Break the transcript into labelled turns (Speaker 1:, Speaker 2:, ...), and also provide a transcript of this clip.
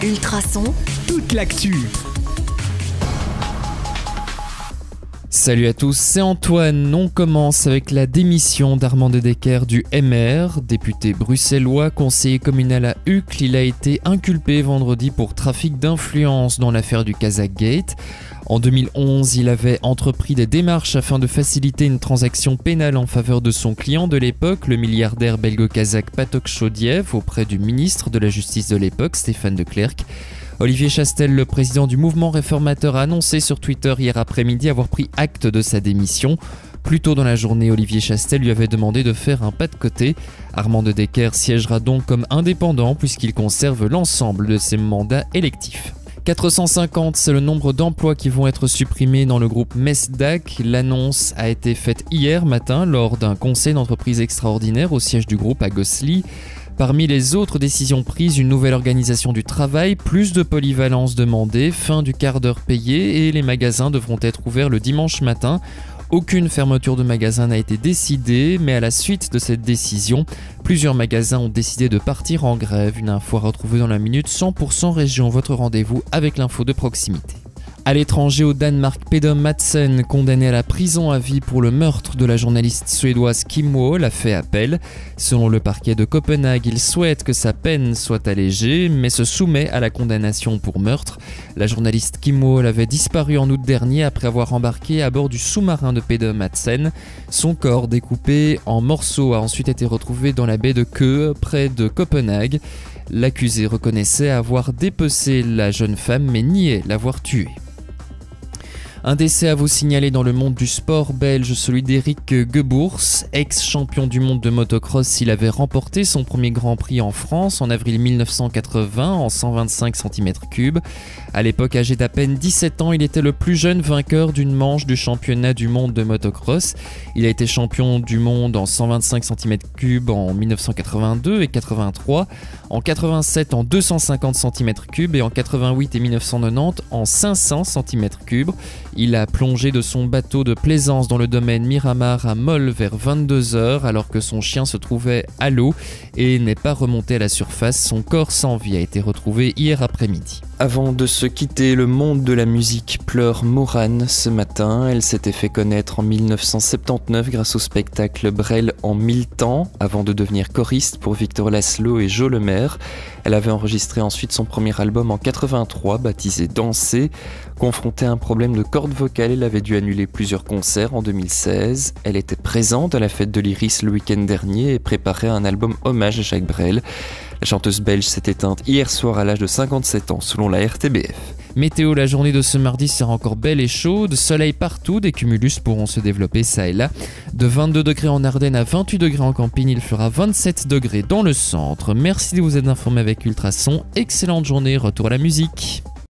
Speaker 1: Ultrason,
Speaker 2: toute l'actu.
Speaker 3: Salut à tous, c'est Antoine. On commence avec la démission d'Armand De Decker du MR. Député bruxellois, conseiller communal à Uccle, il a été inculpé vendredi pour trafic d'influence dans l'affaire du Kazakh-Gate. En 2011, il avait entrepris des démarches afin de faciliter une transaction pénale en faveur de son client de l'époque, le milliardaire belgo-kazakh Patok Shodiev, auprès du ministre de la Justice de l'époque, Stéphane de Klerk. Olivier Chastel, le président du mouvement réformateur, a annoncé sur Twitter hier après-midi avoir pris acte de sa démission. Plus tôt dans la journée, Olivier Chastel lui avait demandé de faire un pas de côté. Armand De Decker siégera donc comme indépendant puisqu'il conserve l'ensemble de ses mandats électifs. 450, c'est le nombre d'emplois qui vont être supprimés dans le groupe Mesdac. L'annonce a été faite hier matin lors d'un conseil d'entreprise extraordinaire au siège du groupe à Gosselies. Parmi les autres décisions prises, une nouvelle organisation du travail, plus de polyvalence demandée, fin du quart d'heure payé et les magasins devront être ouverts le dimanche matin. Aucune fermeture de magasin n'a été décidée, mais à la suite de cette décision, plusieurs magasins ont décidé de partir en grève. Une info à retrouver dans la minute 100% région, votre rendez-vous avec l'info de proximité. À l'étranger, au Danemark, Peder Madsen, condamné à la prison à vie pour le meurtre de la journaliste suédoise Kim Wall, a fait appel. Selon le parquet de Copenhague, il souhaite que sa peine soit allégée, mais se soumet à la condamnation pour meurtre. La journaliste Kim Wall avait disparu en août dernier après avoir embarqué à bord du sous-marin de Peder Madsen. Son corps, découpé en morceaux, a ensuite été retrouvé dans la baie de Køge, près de Copenhague. L'accusé reconnaissait avoir dépecé la jeune femme, mais niait l'avoir tuée. Un décès à vous signaler dans le monde du sport belge, celui d'Eric Geboers, ex-champion du monde de motocross. Il avait remporté son premier Grand Prix en France en avril 1980 en 125 cm3. À l'époque, âgé d'à peine 17 ans, il était le plus jeune vainqueur d'une manche du championnat du monde de motocross. Il a été champion du monde en 125 cm3 en 1982 et 83, en 87 en 250 cm3 et en 88 et 1990 en 500 cm3. Il a plongé de son bateau de plaisance dans le domaine Miramar à Moll vers 22h alors que son chien se trouvait à l'eau et n'est pas remonté à la surface. Son corps sans vie a été retrouvé hier après-midi. Avant de se quitter, le monde de la musique pleure Morane ce matin. Elle s'était fait connaître en 1979 grâce au spectacle Brel en 1000 temps, avant de devenir choriste pour Victor Laszlo et Jo Lemaire. Elle avait enregistré ensuite son premier album en 83, baptisé Danser. Confrontée à un problème de cordes vocales, elle avait dû annuler plusieurs concerts en 2016. Elle était présente à la fête de l'Iris le week-end dernier et préparait un album hommage à Jacques Brel. La chanteuse belge s'est éteinte hier soir à l'âge de 57 ans, selon la RTBF. Météo, la journée de ce mardi sera encore belle et chaude, soleil partout, des cumulus pourront se développer ça et là. De 22 degrés en Ardennes à 28 degrés en campagne, il fera 27 degrés dans le centre. Merci de vous être informé avec Ultrason, excellente journée, retour à la musique.